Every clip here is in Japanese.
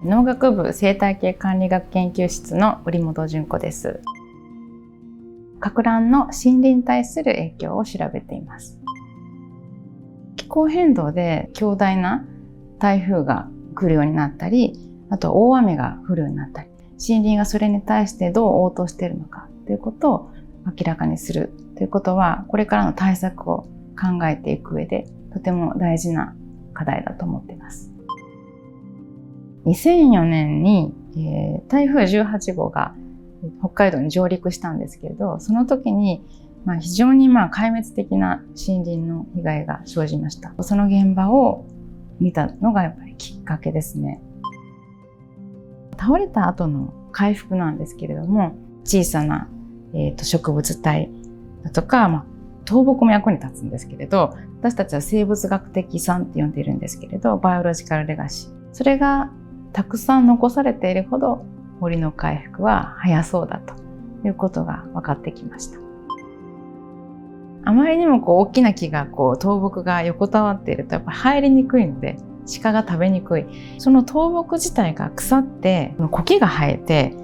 農学部生態系管理学研究室の瓜本純子です。かく乱の森林に対する影響を調べています。気候変動で強大な台風が来るようになったり、あと大雨が降るようになったり、森林がそれに対してどう応答しているのかということを明らかにするということは、これからの対策を考えていく上でとても大事な課題だと思っています。2004年に、台風18号が北海道に上陸したんですけれど、その時に非常に壊滅的な森林の被害が生じました。その現場を見たのがやっぱりきっかけですね。倒れた後の回復なんですけれども、小さな、植物体だとか、倒木も役に立つんですけれど、私たちは生物学的遺産って呼んでいるんですけれど、バイオロジカルレガシー。それがたくさん残されているほど森の回復は早そうだということが分かってきました。あまりにも大きな木が倒木が横たわっているとやっぱり入りにくいので、鹿が食べにくい。その倒木自体が腐って茎が生えて、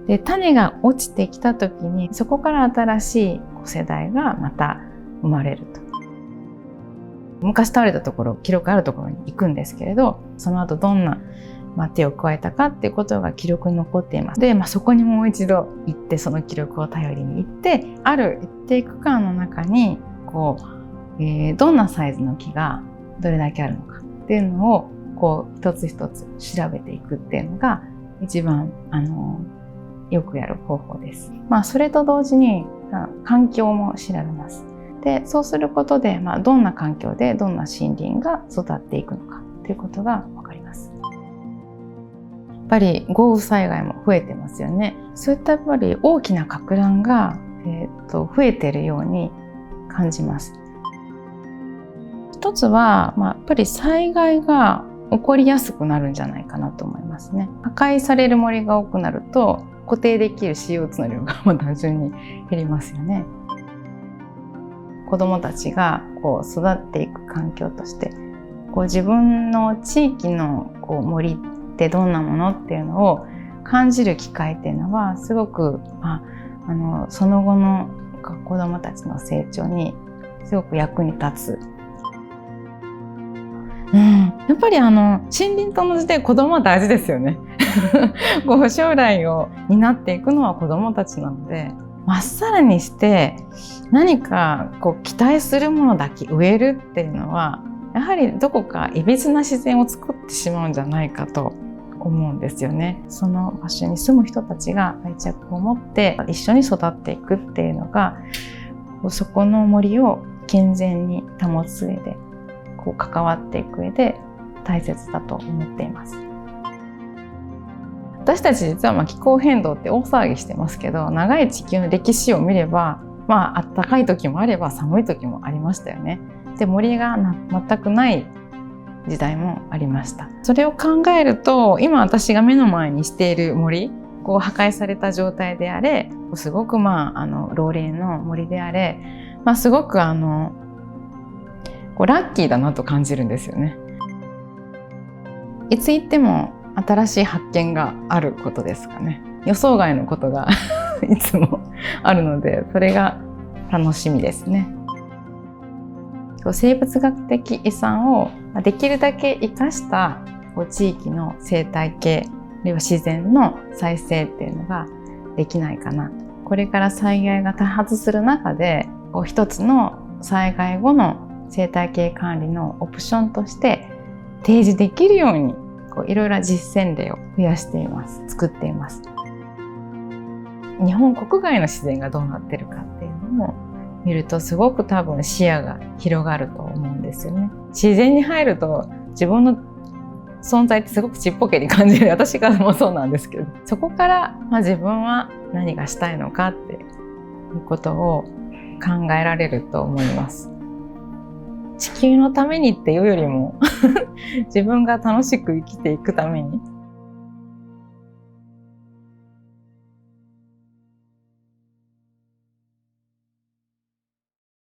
で種が落ちてきた時にそこから新しい世代がまた生まれると。昔倒れたところ、記録あるところに行くんですけれど、その後どんな手を加えたかっていうことが記録に残っています。で、そこにもう一度行って、その記録を頼りに行って、ある一定区間の中にどんなサイズの木がどれだけあるのかっていうのを一つ一つ調べていくっていうのが一番よくやる方法です。それと同時に環境も調べます。で、そうすることで、どんな環境でどんな森林が育っていくのかということが分かります。やっぱり豪雨災害も増えてますよね。そういったやっぱり大きなかく乱が、増えているように感じます。一つは、やっぱり災害が起こりやすくなるんじゃないかなと思いますね。破壊される森が多くなると固定できる CO2 の量が単純に減りますよね。子どもたちが育っていく環境として自分の地域の森ってどんなものっていうのを感じる機会っていうのはすごく、その後の子どもたちの成長にすごく役に立つ。やっぱり森林と同じで子どもは大事ですよね。将来を担っていくのは子どもたちなので、まっさらにして何か期待するものだけ植えるっていうのはやはりどこかいびつな自然を作ってしまうんじゃないかと思うんですよね。その場所に住む人たちが愛着を持って一緒に育っていくっていうのが、そこの森を健全に保つ上で関わっていく上で大切だと思っています。私たち実は気候変動って大騒ぎしてますけど、長い地球の歴史を見れば、暖かい時もあれば寒い時もありましたよね。で、森が全くない時代もありました。それを考えると、今私が目の前にしている森、破壊された状態であれ、すごく老齢の森であれ、すごくラッキーだなと感じるんですよね。いつ行っても新しい発見があることですかね。予想外のことがいつもあるので、それが楽しみですね。生物学的遺産をできるだけ生かした地域の生態系、あるいは自然の再生っていうのができないかな。これから災害が多発する中で、一つの災害後の生態系管理のオプションとして提示できるようにいろいろ実践例を増やしています。作っています。日本国外の自然がどうなってるかっていうのも見ると、すごく多分視野が広がると思うんですよね。自然に入ると自分の存在ってすごくちっぽけに感じる。私がもそうなんですけど、そこから自分は何がしたいのかっていうことを考えられると思います。地球のためにっていうよりも自分が楽しく生きていくために